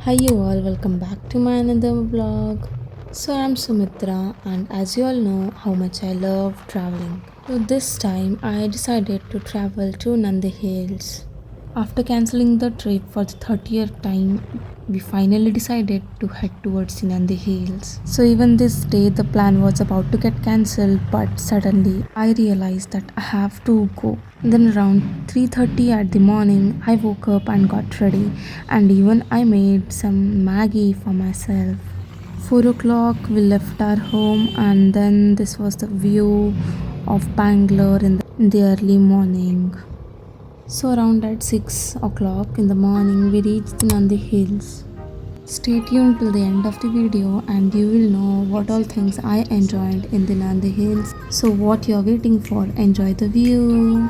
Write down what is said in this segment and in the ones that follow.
Hi you all, welcome back to my another vlog. So I'm Sumitra and as you all know how much I love traveling. So this time I decided to travel to Nandi Hills. After cancelling the trip for the 30th time, we finally decided to head towards the Nandi Hills. So even this day the plan was about to get cancelled, but suddenly I realized that I have to go. Then around 3:30 at the morning I woke up and got ready, and even I made some Maggie for myself. 4 o'clock we left our home, and then this was the view of Bangalore in the early morning. So around at 6 o'clock in the morning we reached the Nandi Hills. Stay tuned till the end of the video and you will know what all things I enjoyed in the Nandi Hills. So what you're waiting for, enjoy the view.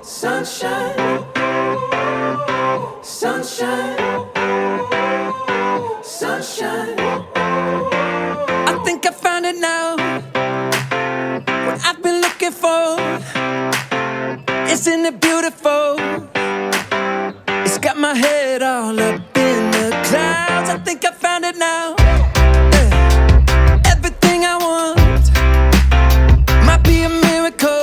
Sunshine, sunshine, sunshine. I think I found it now. What I've been looking for. Isn't it beautiful? It's got my head all up in the clouds. I think I found it now. Yeah. Everything I want might be a miracle.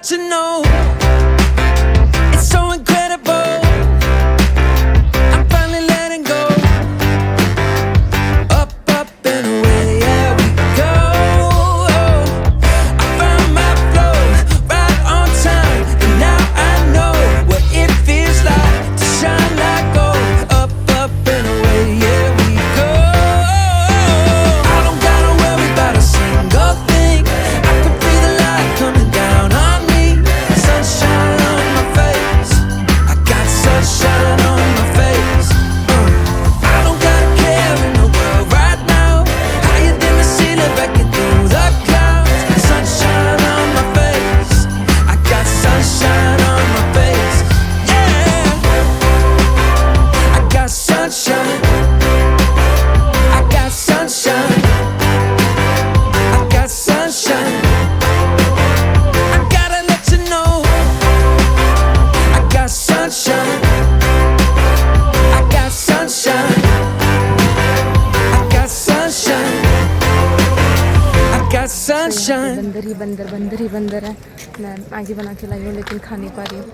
You know, it's so incredible. sunshine on my face. I don't got a care in the world right now. Higher than the ceiling, breaking through the clouds. Sunshine on my face. I got sunshine on my face. Yeah, I got sunshine. I got sunshine. I got sunshine. I gotta let you know. I got sunshine. I got sunshine. I got sunshine. I got sunshine. बंदर ही बंदर, बंदर ही बंदर है। मैं Maggi बना के लाई हूँ लेकिन खा नहीं पा रही हूँ।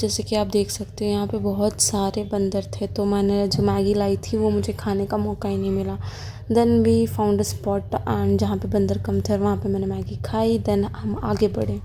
जैसे कि आप देख सकते हैं यहाँ पे बहुत सारे बंदर थे, तो मैंने जो मैगी लाई थी वो मुझे खाने का मौका ही नहीं मिला। Then we found a spot and जहाँ पे बंदर कम थे वहाँ पे मैंने मैगी खाई। देन हम आगे बढ़े।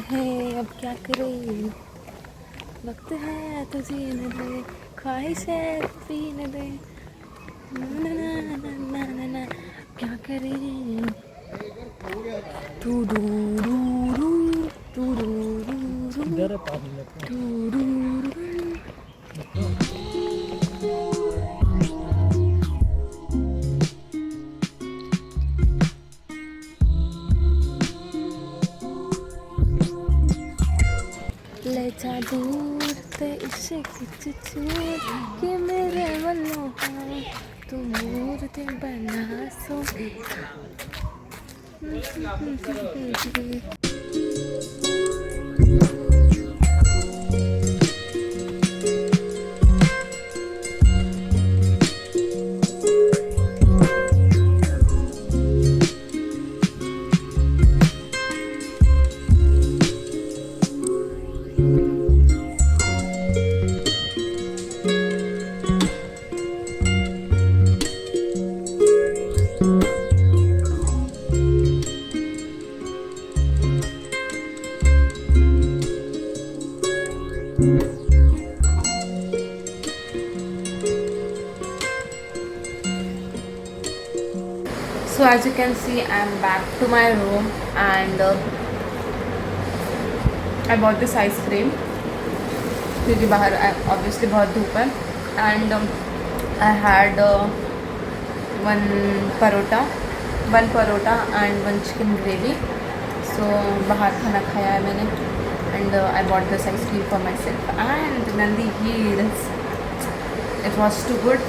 है अब क्या करें, वक्त है तो जीने दे, ख्वाहिश है तो पीने दे, ना ना ना ना ना ना ना, क्या करें। टू डू डू डू टू डू डू टू डू ले जा दूर ते इश्क चूर कि मेरे वल्लों तू मूर्ति बना सो। So as you can see, I'm back to my room and I bought this ice cream क्योंकि बाहर obviously बहुत धूप है and I had one parota and one chicken gravy. So बाहर खाना खाया है मैंने and I bought this ice cream for myself and Nandi Hills. It was too good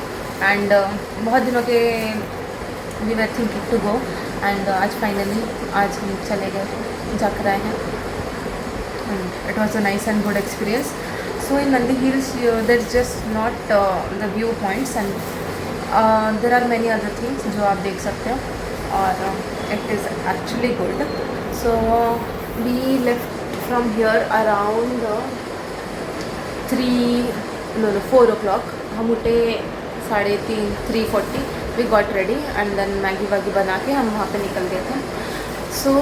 and बहुत दिनों के we were thinking to go and आज finally आज हम चले गए जा कर आए हैं and it was a nice and good experience. So in Nandi Hills there's just not the viewpoints and there are many other things जो आप देख सकते हो और it is actually good. So we left from here around 4 o'clock. हम उठे 3:40 we got ready and then Maggi वागी बना के हम वहाँ पे निकल गए थे. So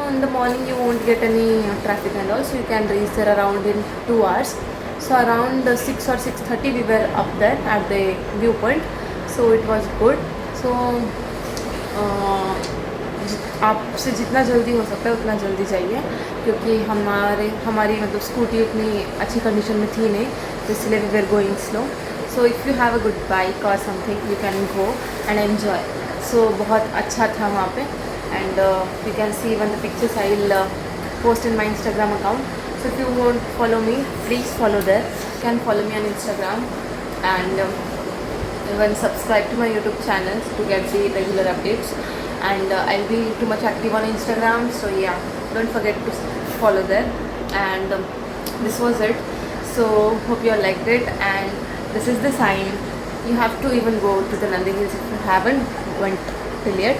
in the morning you won't get any traffic and all, so you can reach there around in 2 hours. So around 6 or 6:30 we were up there at the viewpoint, so it was good. So आपसे जितना जल्दी हो सकता है उतना जल्दी जाइए क्योंकि हमारी मतलब स्कूटी उतनी अच्छी कंडीशन में थी नहीं, तो इसलिए we were going slow. So if you have a good bike or something you can go and enjoy. So बहुत अच्छा था वहाँ पे and you can see even the pictures I will post in my Instagram account. So if you won't follow me, please follow there. You can follow me on Instagram and even subscribe to my YouTube channel to get the regular updates. And I'll be too much active on Instagram, so yeah, don't forget to follow there. And this was it. So hope you all liked it. And this is the sign. You have to even go to the Nandi Hills if you haven't went till yet.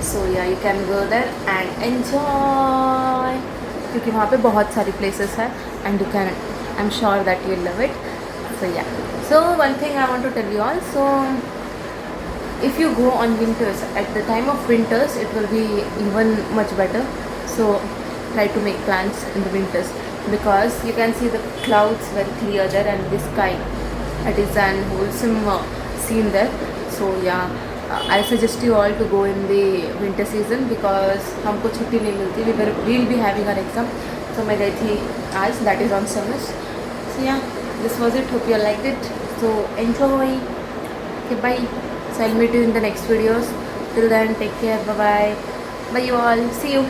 So yeah, you can go there and enjoy. क्योंकि वहाँ पे बहुत सारी places है and you can, I'm sure that you'll love it. So yeah. So one thing I want to tell you all. So if you go on winters, at the time of winters, it will be even much better. So try to make plans in the winters because you can see the clouds very clear there and the sky. It is an wholesome scene there. So yeah, I suggest you all to go in the winter season because हमको छुट्टी नहीं मिलती. We'll be having our exam. So मैं गई थी आज, that is on summers. So yeah, this was it. Hope you all liked it. So enjoy. Okay, bye. So I'll meet you in the next videos. Till then, take care. Bye bye. Bye you all. See you.